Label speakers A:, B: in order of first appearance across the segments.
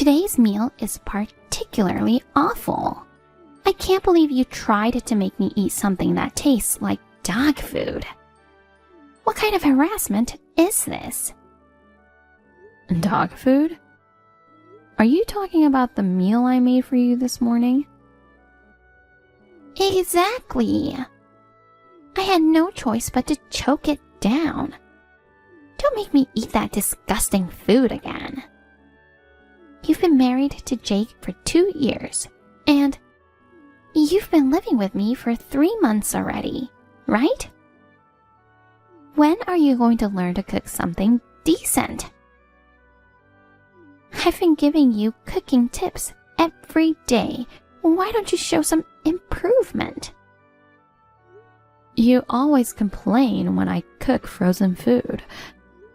A: Today's meal is particularly awful. I can't believe you tried to make me eat something that tastes like dog food. What kind of harassment is this?
B: Dog food? Are you talking about the meal I made for you this morning?
A: Exactly. I had no choice but to choke it down. Don't make me eat that disgusting food again. You've been married to Jake for 2 years, and you've been living with me for 3 months already, right? When are you going to learn to cook something decent? I've been giving you cooking tips every day. Why don't you show some improvement?
B: You always complain when I cook frozen food.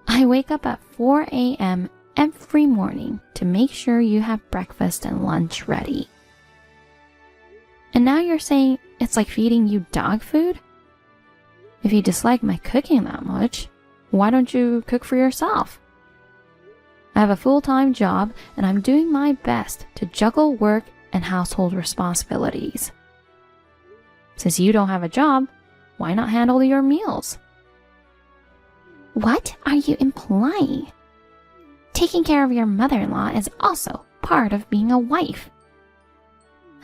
B: I wake up at 4 a.m. every morning to make sure you have breakfast and lunch ready. And now you're saying it's like feeding you dog food? If you dislike my cooking that much, why don't you cook for yourself? I have a full-time job and I'm doing my best to juggle work and household responsibilities. Since you don't have a job, why not handle your meals?
A: What are you implying? Taking care of your mother-in-law is also part of being a wife.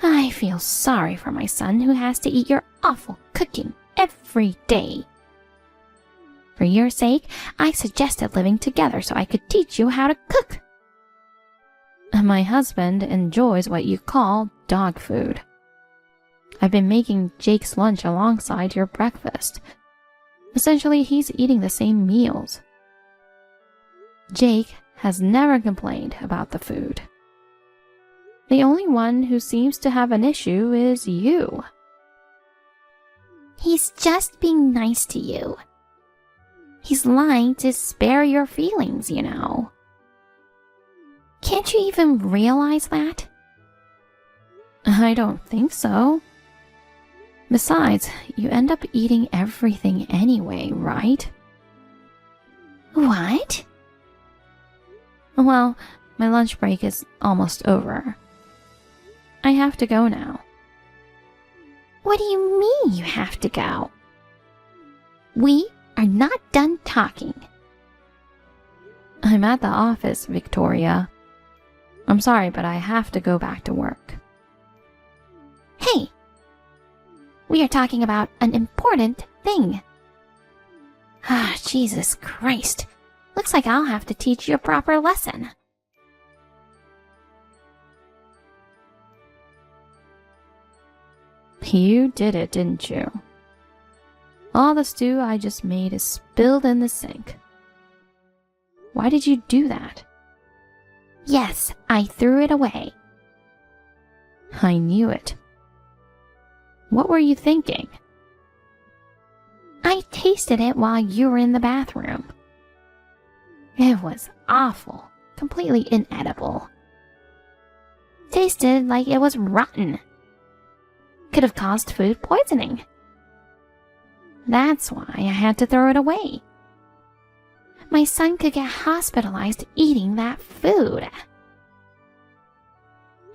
A: I feel sorry for my son who has to eat your awful cooking every day. For your sake, I suggested living together so I could teach you how to cook.
B: My husband enjoys what you call dog food. I've been making Jake's lunch alongside your breakfast. Essentially, he's eating the same meals. Jake has never complained about the food. The only one who seems to have an issue is you.
A: He's just being nice to you. He's lying to spare your feelings, you know. Can't you even realize that?
B: I don't think so. Besides, you end up eating everything anyway, right?
A: What?
B: Well, my lunch break is almost over. I have to go now.
A: What do you mean you have to go? We are not done talking.
B: I'm at the office, Victoria. I'm sorry, but I have to go back to work.
A: Hey! We are talking about an important thing. Ah, Jesus Christ. Looks like I'll have to teach you a proper lesson.
B: You did it, didn't you? All the stew I just made is spilled in the sink. Why did you do that?
A: Yes, I threw it away.
B: I knew it. What were you thinking?
A: I tasted it while you were in the bathroom. It was awful, completely inedible. Tasted like it was rotten. Could have caused food poisoning. That's why I had to throw it away. My son could get hospitalized eating that food.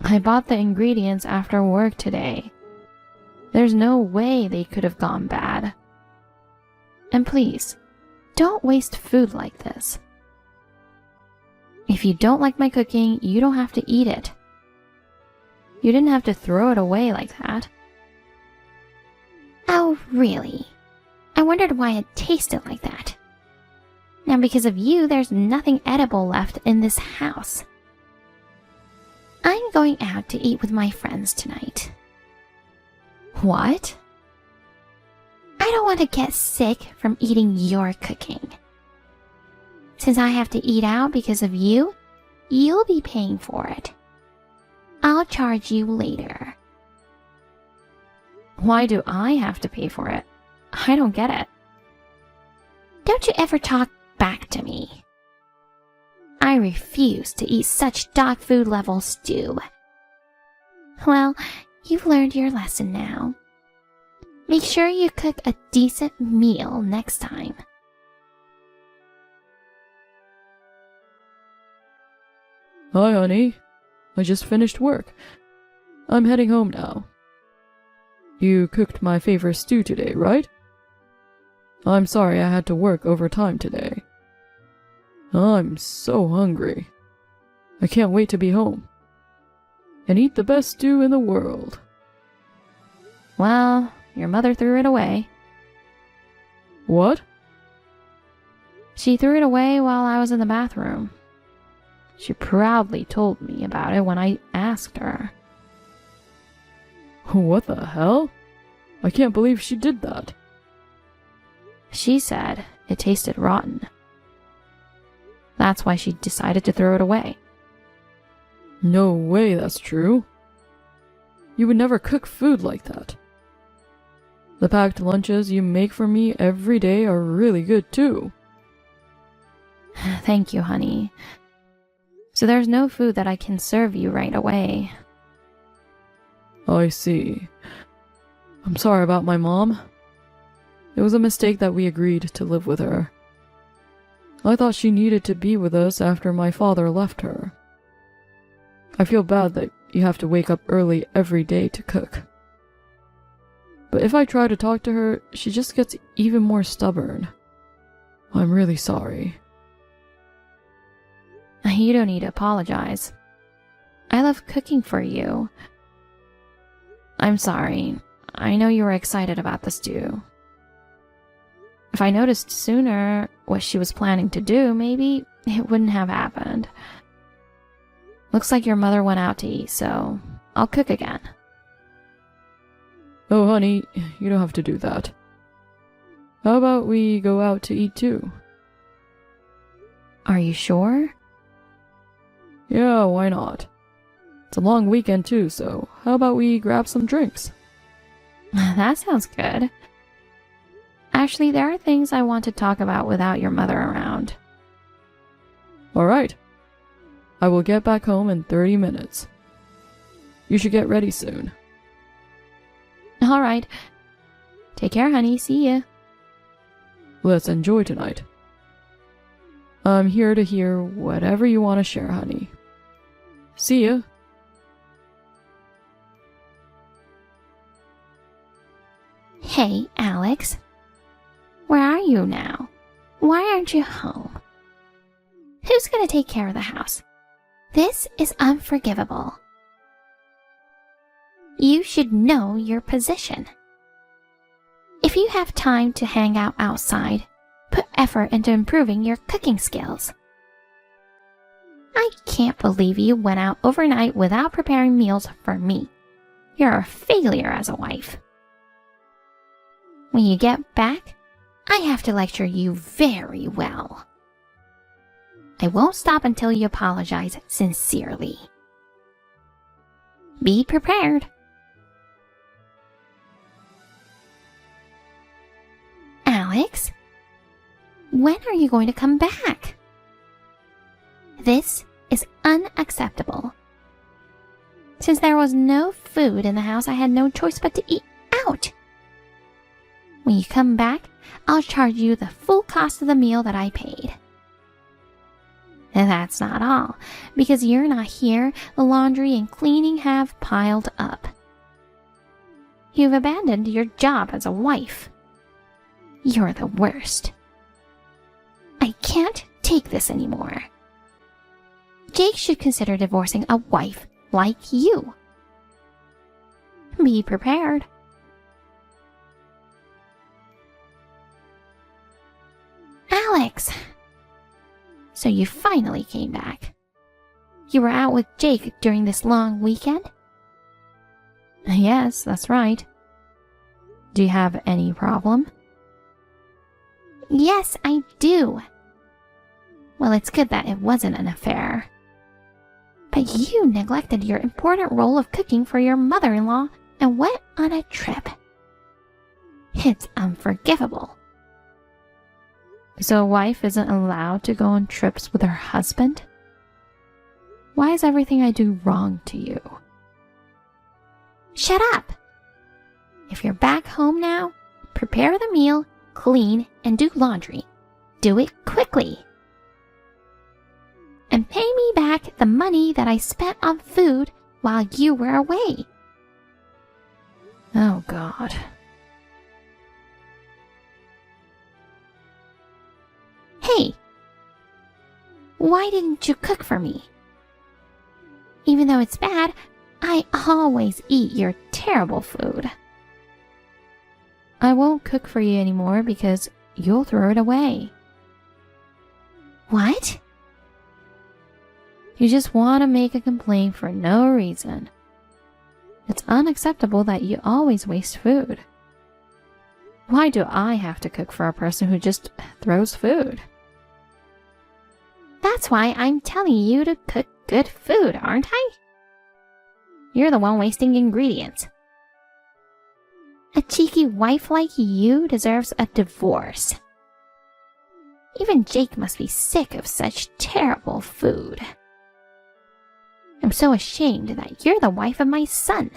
B: I bought the ingredients after work today. There's no way they could have gone bad. And please, don't waste food like this. If you don't like my cooking, you don't have to eat it. You didn't have to throw it away like that.
A: Oh, really? I wondered why it tasted like that. Now because of you, there's nothing edible left in this house. I'm going out to eat with my friends tonight.
B: What?
A: I don't want to get sick from eating your cooking. Since I have to eat out because of you, you'll be paying for it. I'll charge you later.
B: Why do I have to pay for it? I don't get it.
A: Don't you ever talk back to me. I refuse to eat such dog food level stew. Well, you've learned your lesson now. Make sure you cook a decent meal next time.
B: Hi, honey.
C: I just finished work. I'm heading home now. You cooked my favorite stew today, right? I'm sorry I had to work overtime today. I'm so hungry. I can't wait to be home and eat the best stew in the world.
B: Well, your mother threw it away.
C: What?
B: She threw it away while I was in the bathroom. She proudly told me about it when I asked her.
C: What the hell? I can't believe she did that.
B: She said it tasted rotten. That's why she decided to throw it away.
C: No way that's true. You would never cook food like that. The packed lunches you make for me every day are really good too.
B: Thank you, honey. So there's no food that I can serve you right away.
C: I see. I'm sorry about my mom. It was a mistake that we agreed to live with her. I thought she needed to be with us after my father left her. I feel bad that you have to wake up early every day to cook. But if I try to talk to her, she just gets even more stubborn. I'm really sorry.
B: You don't need to apologize. I love cooking for you. I'm sorry. I know you were excited about the stew. If I noticed sooner what she was planning to do, maybe it wouldn't have happened. Looks like your mother went out to eat, so I'll cook again.
C: Oh, honey, you don't have to do that. How about we go out to eat too?
B: Are you sure?
C: Yeah, why not? It's a long weekend too, so how about we grab some drinks?
B: That sounds good. Actually, there are things I want to talk about without your mother around.
C: Alright. I will get back home in 30 minutes. You should get ready soon.
B: Alright. Take care, honey. See ya.
C: Let's enjoy tonight. I'm here to hear whatever you want to share, honey. See ya.
A: Hey, Alex. Where are you now? Why aren't you home? Who's gonna take care of the house? This is unforgivable. You should know your position. If you have time to hang out outside, put effort into improving your cooking skills. I can't believe you went out overnight without preparing meals for me. You're a failure as a wife. When you get back, I have to lecture you very well. I won't stop until you apologize sincerely. Be prepared. Alex, when are you going to come back? This is unacceptable. Since there was no food in the house, I had no choice but to eat out. When you come back, I'll charge you the full cost of the meal that I paid. And that's not all. Because you're not here, the laundry and cleaning have piled up. You've abandoned your job as a wife. You're the worst. I can't take this anymore. Jake should consider divorcing a wife like you. Be prepared. Alex! So you finally came back. You were out with Jake during this long weekend?
B: Yes, that's right. Do you have any problem?
A: Yes, I do. Well, it's good that it wasn't an affair. But you neglected your important role of cooking for your mother-in-law and went on a trip. It's unforgivable.
B: So a wife isn't allowed to go on trips with her husband? Why is everything I do wrong to you?
A: Shut up! If you're back home now, prepare the meal, clean, and do laundry. Do it quickly. And and pay me back the money that I spent on food while you were away.
B: Oh, God.
A: Hey, why didn't you cook for me? Even though it's bad, I always eat your terrible food.
B: I won't cook for you anymore because you'll throw it away.
A: What?
B: You just want to make a complaint for no reason. It's unacceptable that you always waste food. Why do I have to cook for a person who just throws food?
A: That's why I'm telling you to cook good food, aren't I? You're the one wasting ingredients. A cheeky wife like you deserves a divorce. Even Jake must be sick of such terrible food. I'm so ashamed that you're the wife of my son.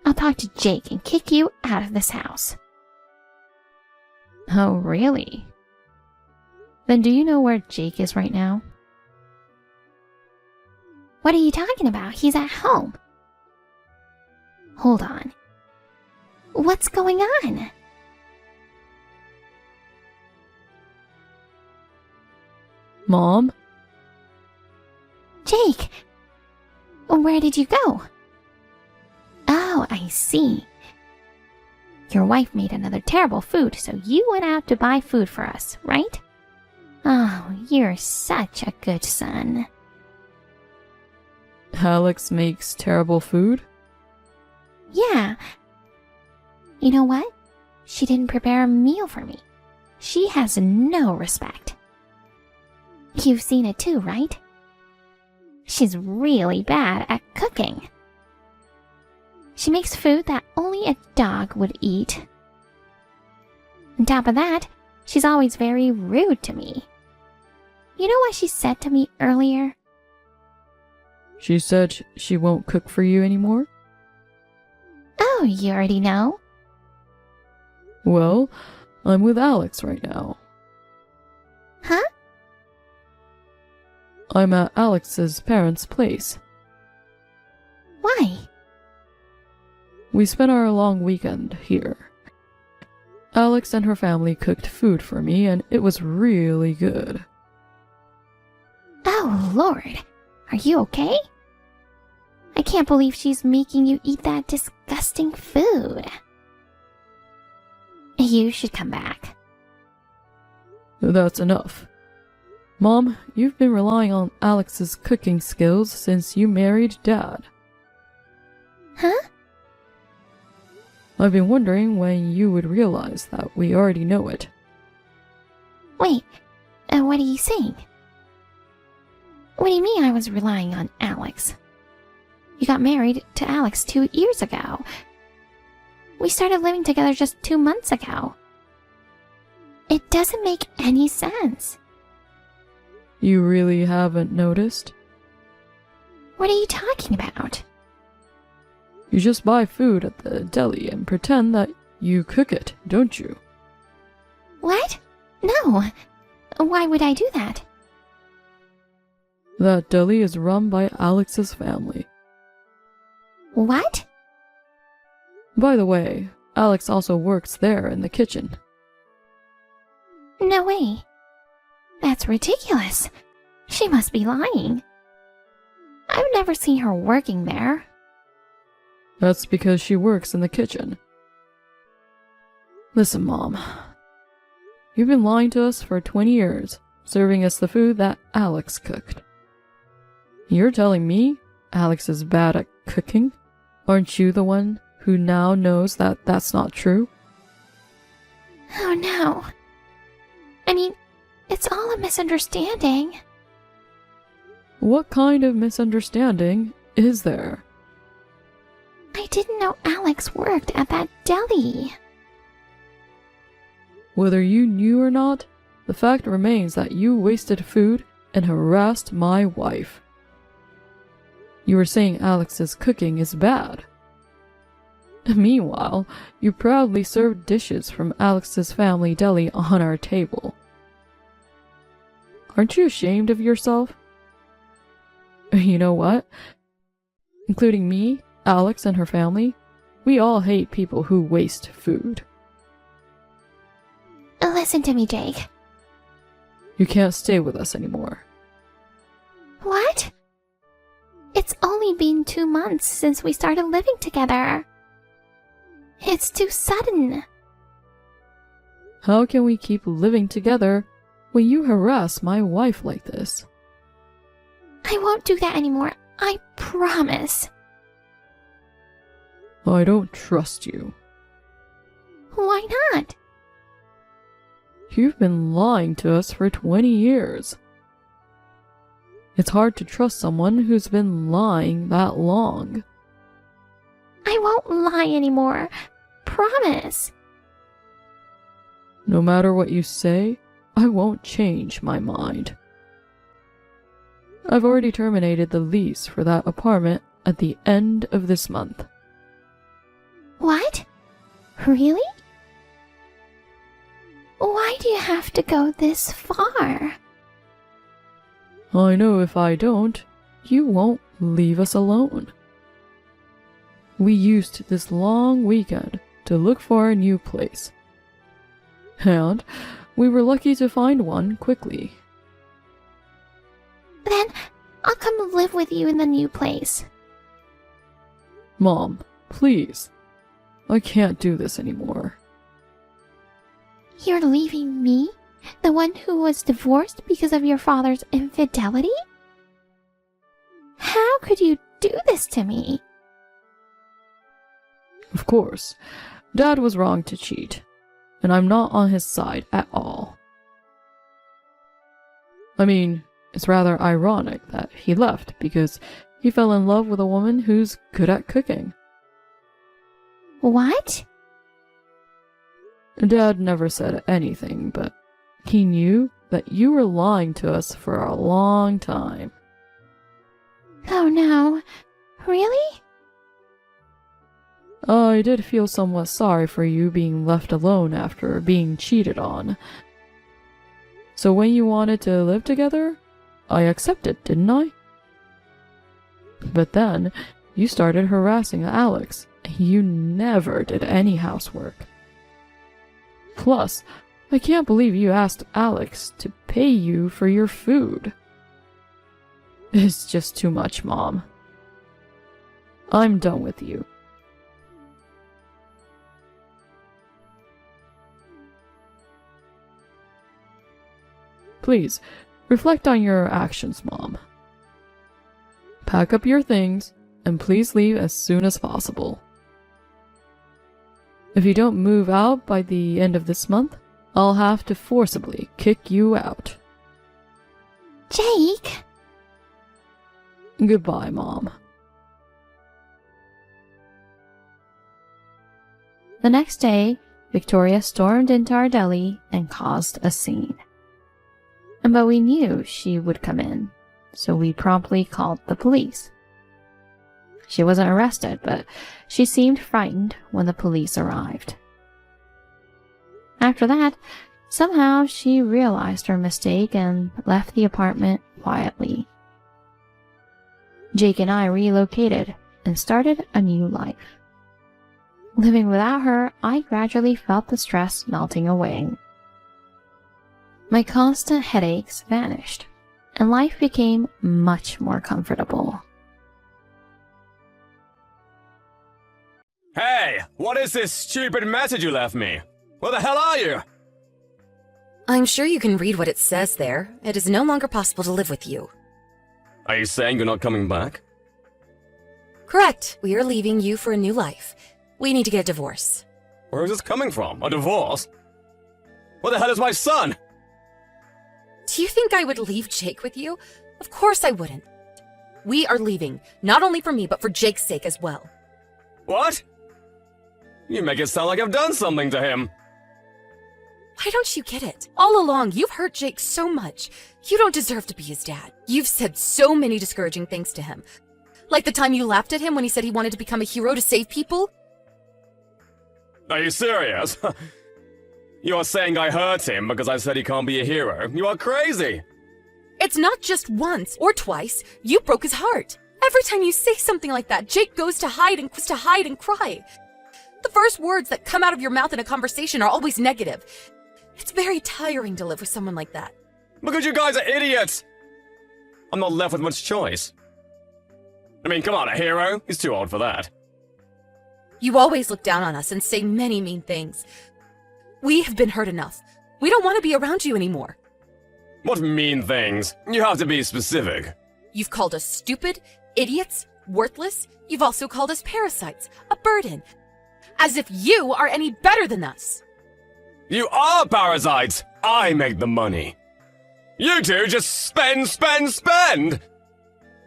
A: I'll talk to Jake and kick you out of this house.
B: Oh, really? Then do you know where Jake is right now?
A: What are you talking about? He's at home. Hold on. What's going on?
C: Mom?
A: Jake! Where did you go? Oh, I see. Your wife made another terrible food, so you went out to buy food for us, right? Oh, you're such a good son.
C: Alex makes terrible food?
A: Yeah. You know what? She didn't prepare a meal for me. She has no respect. You've seen it too, right? She's really bad at cooking. She makes food that only a dog would eat. On top of that, she's always very rude to me. You know what she said to me earlier?
C: She said she won't cook for you anymore?
A: Oh, you already know?
C: Well, I'm with Alex right now.
A: Huh?
C: I'm at Alex's parents' place.
A: Why?
C: We spent our long weekend here. Alex and her family cooked food for me, and it was really good.
A: Oh, Lord. Are you okay? I can't believe she's making you eat that disgusting food. You should come back.
C: That's enough. Mom, you've been relying on Alex's cooking skills since you married Dad.
A: Huh?
C: I've been wondering when you would realize that we already know it.
A: Wait, what are you saying? What do you mean I was relying on Alex? You got married to Alex 2 years ago. We started living together just 2 months ago. It doesn't make any sense.
C: You really haven't noticed?
A: What are you talking about?
C: You just buy food at the deli and pretend that you cook it, don't you?
A: What? No. Why would I do that?
C: That deli is run by Alex's family.
A: What?
C: By the way, Alex also works there in the kitchen.
A: No way. That's ridiculous. She must be lying. I've never seen her working there.
C: That's because she works in the kitchen. Listen, Mom. You've been lying to us for 20 years, serving us the food that Alex cooked. You're telling me Alex is bad at cooking? Aren't you the one who now knows that that's not true?
A: Oh no. I mean, it's all a misunderstanding.
C: What kind of misunderstanding is there?
A: I didn't know Alex worked at that deli.
C: Whether you knew or not, the fact remains that you wasted food and harassed my wife. You were saying Alex's cooking is bad. Meanwhile, you proudly served dishes from Alex's family deli on our table. Aren't you ashamed of yourself? You know what? Including me, Alex, and her family, we all hate people who waste food.
A: Listen to me, Jake.
C: You can't stay with us anymore.
A: What? It's only been 2 months since we started living together. It's too sudden.
C: How can we keep living together when you harass my wife like this?
A: I won't do that anymore. I promise.
C: I don't trust you.
A: Why not?
C: You've been lying to us for 20 years. It's hard to trust someone who's been lying that long.
A: I won't lie anymore. Promise.
C: No matter what you say, I won't change my mind. I've already terminated the lease for that apartment at the end of this month.
A: What? Really? Why do you have to go this far?
C: I know if I don't, you won't leave us alone. We used this long weekend to look for a new place. And we were lucky to find one quickly.
A: Then I'll come live with you in the new place.
C: Mom, please. I can't do this anymore.
A: You're leaving me? The one who was divorced because of your father's infidelity? How could you do this to me?
C: Of course, Dad was wrong to cheat, and I'm not on his side at all. I mean, it's rather ironic that he left because he fell in love with a woman who's good at cooking.
A: What?
C: Dad never said anything, but he knew that you were lying to us for a long time.
A: Oh no. Really?
C: I did feel somewhat sorry for you being left alone after being cheated on. So when you wanted to live together, I accepted, didn't I? But then, you started harassing Alex, and you never did any housework. Plus, I can't believe you asked Alex to pay you for your food. It's just too much, Mom. I'm done with you. Please, reflect on your actions, Mom. Pack up your things, and please leave as soon as possible. If you don't move out by the end of this month, I'll have to forcibly kick you out.
A: Jake?
C: Goodbye, Mom.
B: The next day, Victoria stormed into our deli and caused a scene. But we knew she would come in, so we promptly called the police. She wasn't arrested, but she seemed frightened when the police arrived. After that, somehow she realized her mistake and left the apartment quietly. Jake and I relocated and started a new life. Living without her, I gradually felt the stress melting away. My constant headaches vanished, and life became much more comfortable.
D: Hey, what is this stupid message you left me? Where the hell are you?
E: I'm sure you can read what it says there. It is no longer possible to live with you.
D: Are you saying you're not coming back?
E: Correct. We are leaving you for a new life. We need to get a divorce.
D: Where is this coming from? A divorce? Where the hell is my son?
E: Do you think I would leave Jake with you? Of course I wouldn't. We are leaving, not only for me, but for Jake's sake as well.
D: What? You make it sound like I've done something to him.
E: Why don't you get it? All along, you've hurt Jake so much. You don't deserve to be his dad. You've said so many discouraging things to him. Like the time you laughed at him when he said he wanted to become a hero to save people.
D: Are you serious? You are saying I hurt him because I said he can't be a hero. You are crazy.
E: It's not just once or twice. You broke his heart. Every time you say something like that, Jake goes to hide and cry. The first words that come out of your mouth in a conversation are always negative. It's very tiring to live with someone like that.
D: Because you guys are idiots! I'm not left with much choice. I mean, come on, a hero? He's too old for that.
E: You always look down on us and say many mean things. We have been hurt enough. We don't want to be around you anymore.
D: What mean things? You have to be specific.
E: You've called us stupid, idiots, worthless. You've also called us parasites, a burden. As if you are any better than us.
D: You are parasites! I make the money. You two just spend!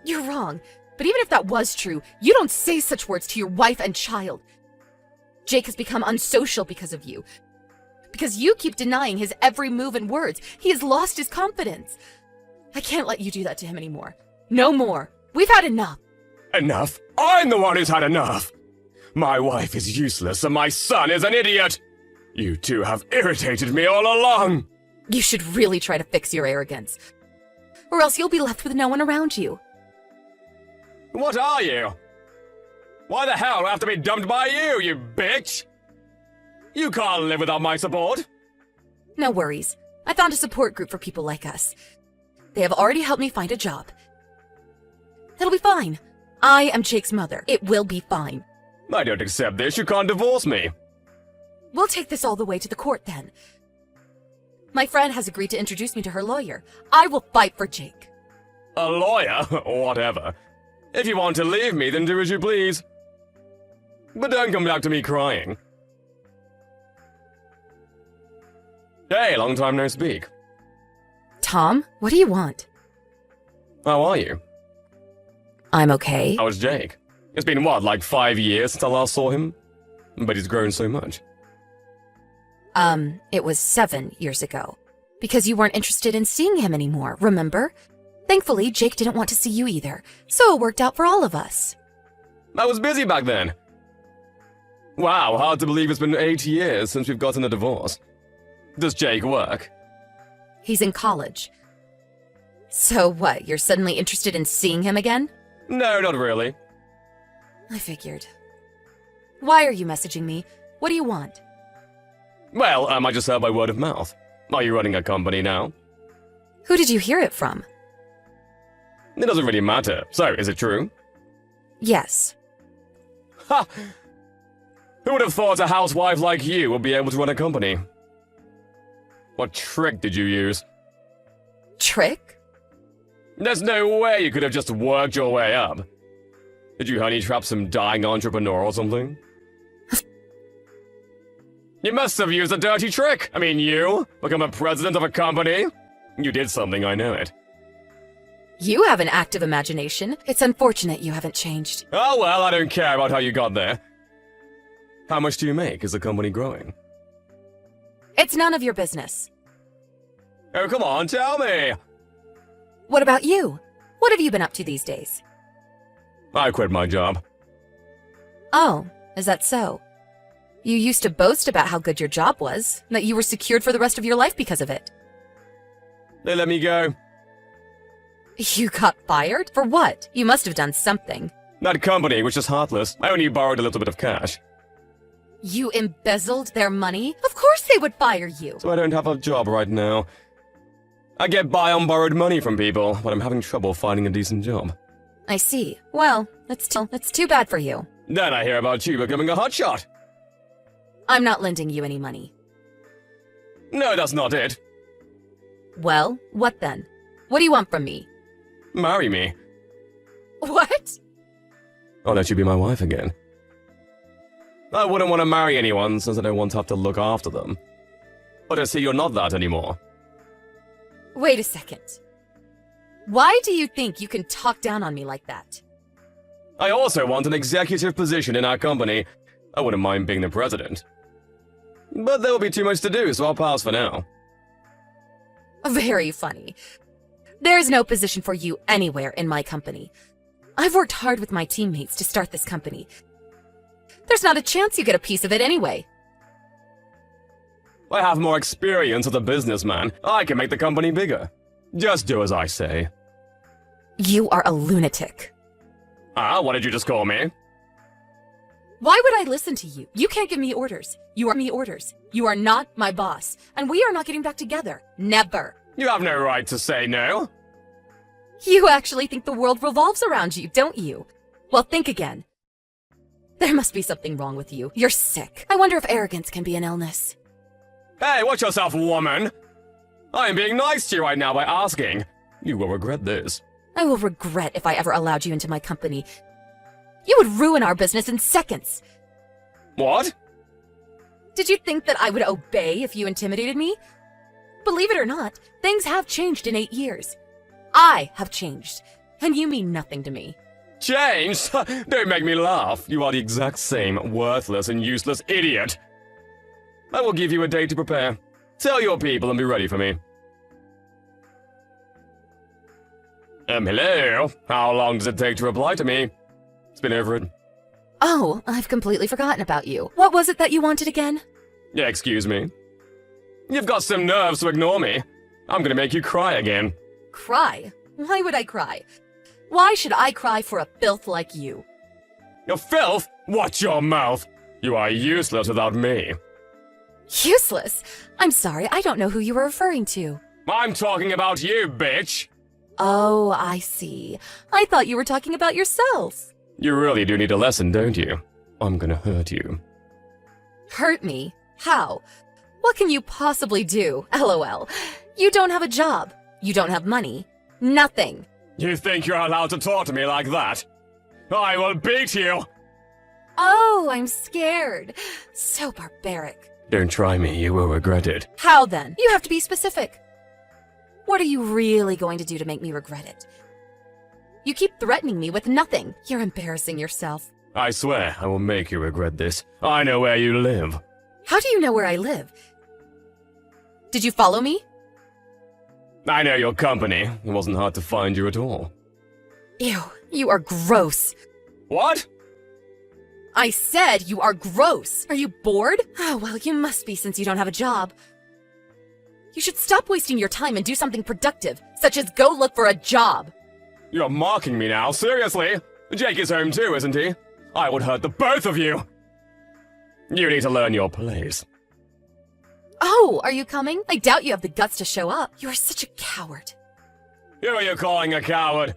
E: You're wrong. But even if that was true, you don't say such words to your wife and child. Jake has become unsocial because of you. Because you keep denying his every move and words. He has lost his confidence. I can't let you do that to him anymore. No more. We've had enough.
D: Enough? I'm the one who's had enough! My wife is useless and my son is an idiot! You two have irritated me all along!
E: You should really try to fix your arrogance. Or else you'll be left with no one around you.
D: What are you? Why the hell do I have to be dumped by you, you bitch? You can't live without my support.
E: No worries. I found a support group for people like us. They have already helped me find a job. It'll be fine. I am Jake's mother. It will be fine.
D: I don't accept this. You can't divorce me.
E: We'll take this all the way to the court then. My friend has agreed to introduce me to her lawyer. I will fight for Jake.
D: A lawyer? Whatever. If you want to leave me, then do as you please. But don't come back to me crying. Hey, long time no speak.
E: Tom, what do you want?
D: How are you?
E: I'm okay.
D: How is Jake? It's been what, like 5 years since I last saw him? But he's grown so much.
E: It was 7 years ago. Because you weren't interested in seeing him anymore, remember? Thankfully, Jake didn't want to see you either, so it worked out for all of us.
D: I was busy back then. Wow, hard to believe it's been 8 years since we've gotten a divorce. Does Jake work?
E: He's in college. So what, you're suddenly interested in seeing him again?
D: No, not really.
E: I figured. Why are you messaging me? What do you want?
D: Well, I just heard by word of mouth. Are you running a company now?
E: Who did you hear it from?
D: It doesn't really matter. So, is it true?
E: Yes.
D: Ha! Who would have thought a housewife like you would be able to run a company? What trick did you use?
E: Trick?
D: There's no way you could have just worked your way up. Did you honey trap some dying entrepreneur or something? You must have used a dirty trick. I mean, you become a president of a company. You did something, I know it.
E: You have an active imagination. It's unfortunate you haven't changed.
D: Oh well, I don't care about how you got there. How much do you make? Is the company growing?
E: It's none of your business.
D: Oh, come on, tell me!
E: What about you? What have you been up to these days?
D: I quit my job.
E: Oh, is that so? You used to boast about how good your job was, that you were secured for the rest of your life because of it.
D: They let me go.
E: You got fired? For what? You must have done something.
D: That company was just heartless. I only borrowed a little bit of cash.
E: You embezzled their money? Of course they would fire you.
D: So I don't have a job right now. I get by on borrowed money from people, but I'm having trouble finding a decent job.
E: I see. Well, that's too bad for you.
D: Then I hear about you becoming a hotshot.
E: I'm not lending you any money.
D: No, that's not it.
E: Well, what then? What do you want from me?
D: Marry me.
E: What?
D: I'll let you be my wife again. I wouldn't want to marry anyone since I don't want to have to look after them. But I see you're not that anymore.
E: Wait a second. Why do you think you can talk down on me like that?
D: I also want an executive position in our company. I wouldn't mind being the president. But there will be too much to do, so I'll pass for now.
E: Very funny. There is no position for you anywhere in my company. I've worked hard with my teammates to start this company. There's not a chance you get a piece of it anyway.
D: I have more experience as a businessman. I can make the company bigger. Just do as I say.
E: You are a lunatic.
D: What did you just call me?
E: Why would I listen to you? You can't give me orders. You are me orders. You are not my boss. And we are not getting back together. Never.
D: You have no right to say no.
E: You actually think the world revolves around you, don't you? Well, think again. There must be something wrong with you. You're sick. I wonder if arrogance can be an illness.
D: Hey, watch yourself, woman! I am being nice to you right now by asking. You will regret this.
E: I will regret if I ever allowed you into my company. You would ruin our business in seconds.
D: What?
E: Did you think that I would obey if you intimidated me? Believe it or not, things have changed in 8 years. I have changed, and you mean nothing to me.
D: Changed? Don't make me laugh. You are the exact same worthless and useless idiot. I will give you a day to prepare. Tell your people and be ready for me. Hello? How long does it take to reply to me? It's been over it.
E: Oh, I've completely forgotten about you. What was it that you wanted again?
D: Yeah, excuse me. You've got some nerves to ignore me. I'm gonna make you cry again.
E: Cry? Why would I cry? Why should I cry for a filth like you?
D: You filth? Watch your mouth. You are useless without me.
E: Useless? I'm sorry, I don't know who you were referring to.
D: I'm talking about you, bitch.
E: Oh, I see. I thought you were talking about yourself.
D: You really do need a lesson, don't you? I'm gonna hurt you.
E: Hurt me? How? What can you possibly do? LOL. You don't have a job. You don't have money. Nothing.
D: You think you're allowed to talk to me like that? I will beat you!
E: Oh, I'm scared. So barbaric.
D: Don't try me, you will regret it.
E: How then? You have to be specific. What are you really going to do to make me regret it? You keep threatening me with nothing. You're embarrassing yourself.
D: I swear I will make you regret this. I know where you live.
E: How do you know where I live? Did you follow me?
D: I know your company. It wasn't hard to find you at all.
E: Ew, you are gross.
D: What?
E: I said you are gross. Are you bored? Oh, well, you must be since you don't have a job. You should stop wasting your time and do something productive, such as go look for a job.
D: You're mocking me now, seriously? Jake is home too, isn't he? I would hurt the both of you. You need to learn your place.
E: Oh, are you coming? I doubt you have the guts to show up. You are such a coward.
D: Who are you calling a coward?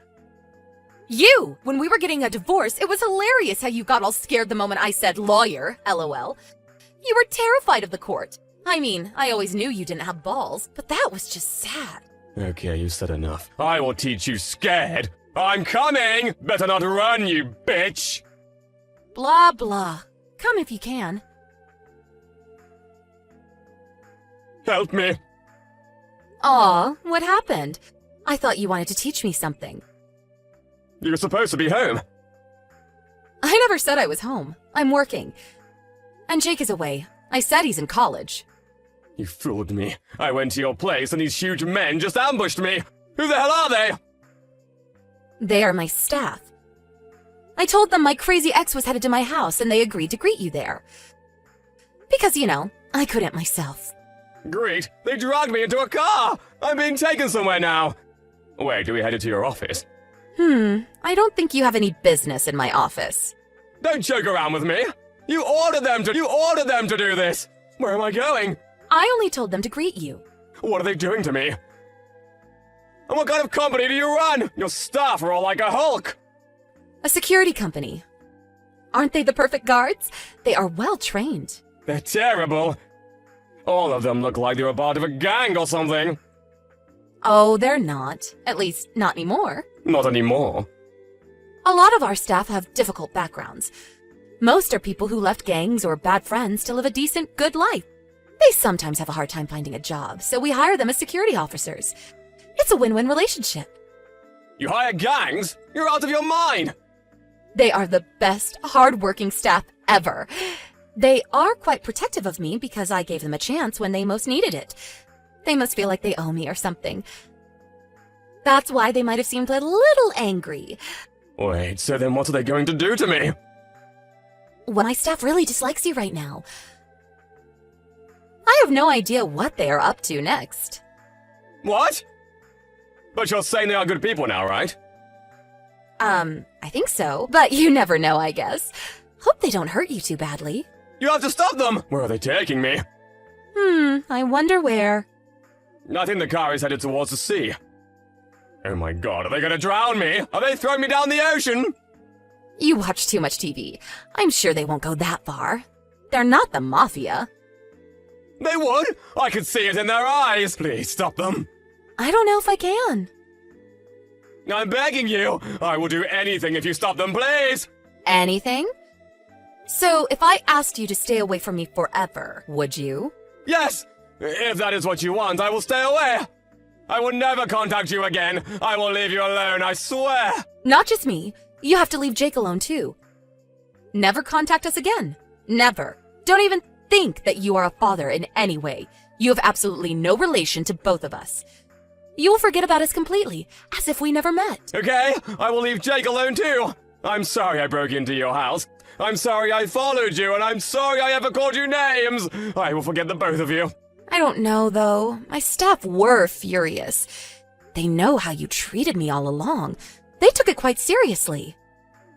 E: You! When we were getting a divorce, it was hilarious how you got all scared the moment I said lawyer, LOL. You were terrified of the court. I mean, I always knew you didn't have balls, but that was just sad.
D: Okay, you said enough. I will teach you scared. I'm coming! Better not run, you bitch!
E: Blah, blah. Come if you can.
D: Help me!
E: Aw, what happened? I thought you wanted to teach me something.
D: You're supposed to be home.
E: I never said I was home. I'm working. And Jake is away. I said he's in college.
D: You fooled me. I went to your place and these huge men just ambushed me. Who the hell are they?
E: They are my staff. I told them my crazy ex was headed to my house and they agreed to greet you there. Because, you know, I couldn't myself.
D: Great. They dragged me into a car. I'm being taken somewhere now. Wait, do we headed to your office?
E: I don't think you have any business in my office.
D: Don't joke around with me. You ordered them to do this. Where am I going?
E: I only told them to greet you.
D: What are they doing to me? And what kind of company do you run? Your staff are all like a Hulk.
E: A security company. Aren't they the perfect guards? They are well trained.
D: They're terrible. All of them look like they're a part of a gang or something.
E: Oh, they're not. At least, not anymore.
D: Not anymore.
E: A lot of our staff have difficult backgrounds. Most are people who left gangs or bad friends to live a decent, good life. They sometimes have a hard time finding a job, so we hire them as security officers. It's a win-win relationship.
D: You hire gangs? You're out of your mind.
E: They are the best, hard-working staff ever. They are quite protective of me because I gave them a chance when they most needed it. They must feel like they owe me or something. That's why they might have seemed a little angry.
D: Wait, so then what are they going to do to me?
E: Well, my staff really dislikes you right now. I have no idea what they are up to next.
D: What? But you're saying they are good people now, right?
E: I think so, but you never know, I guess. Hope they don't hurt you too badly.
D: You have to stop them! Where are they taking me?
E: I wonder where.
D: I think the car is headed towards the sea. Oh my god, are they gonna drown me? Are they throwing me down the ocean?
E: You watch too much TV. I'm sure they won't go that far. They're not the mafia.
D: They would! I could see it in their eyes! Please stop them!
E: I don't know if I can.
D: I'm begging you! I will do anything if you stop them, please!
E: Anything? So, if I asked you to stay away from me forever, would you?
D: Yes! If that is what you want, I will stay away! I will never contact you again! I will leave you alone, I swear!
E: Not just me. You have to leave Jake alone too. Never contact us again. Never. Don't even think that you are a father in any way. You have absolutely no relation to both of us. You will forget about us completely, as if we never met.
D: Okay, I will leave Jake alone too! I'm sorry I broke into your house. I'm sorry I followed you, and I'm sorry I ever called you names! I will forget the both of you.
E: I don't know, though. My staff were furious. They know how you treated me all along. They took it quite seriously.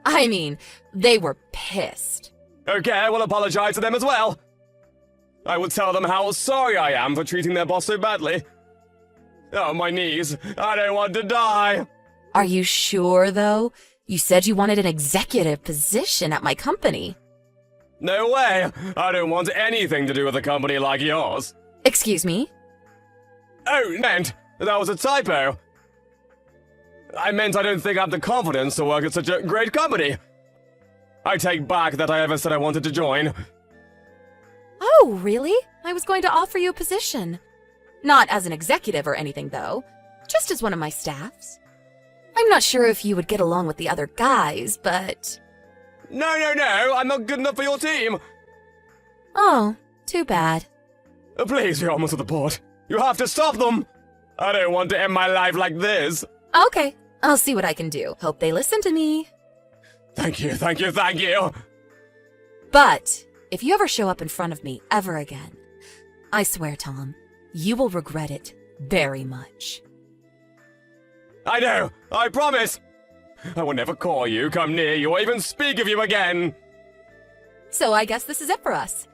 E: I mean, they were pissed.
D: Okay, I will apologize to them as well. I will tell them how sorry I am for treating their boss so badly. Oh, my knees. I don't want to die.
E: Are you sure, though? You said you wanted an executive position at my company.
D: No way. I don't want anything to do with a company like yours.
E: Excuse me?
D: Oh, meant. That was a typo. I meant I don't think I have the confidence to work at such a great company. I take back that I ever said I wanted to join.
E: Oh, really? I was going to offer you a position. Not as an executive or anything, though. Just as one of my staffs. I'm not sure if you would get along with the other guys, but...
D: No, I'm not good enough for your team.
E: Oh, too bad.
D: Please, you're almost at the port. You have to stop them. I don't want to end my life like this.
E: Okay, I'll see what I can do. Hope they listen to me.
D: Thank you.
E: But, if you ever show up in front of me ever again, I swear, Tom, you will regret it very much.
D: I know, I promise. I will never call you, come near you, or even speak of you again.
E: So I guess this is it for us.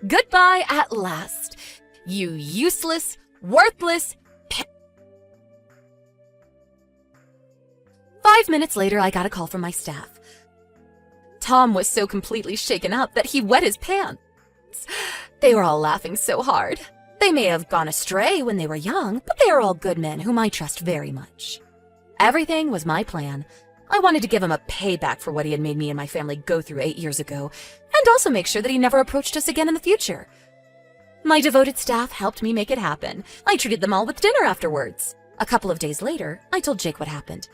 E: Goodbye at last, you useless, worthless... 5 minutes later, I got a call from my staff. Tom was so completely shaken up that he wet his pants. They were all laughing so hard. They may have gone astray when they were young, but they are all good men whom I trust very much. Everything was my plan. I wanted to give him a payback for what he had made me and my family go through 8 years ago, and also make sure that he never approached us again in the future. My devoted staff helped me make it happen. I treated them all with dinner afterwards. A couple of days later, I told Jake what happened.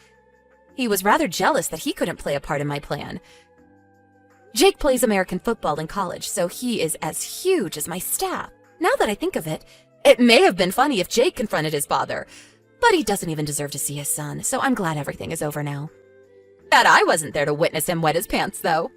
E: He was rather jealous that he couldn't play a part in my plan. Jake plays American football in college, so he is as huge as my staff. Now that I think of it, it may have been funny if Jake confronted his father, but he doesn't even deserve to see his son, so I'm glad everything is over now. That I wasn't there to witness him wet his pants, though.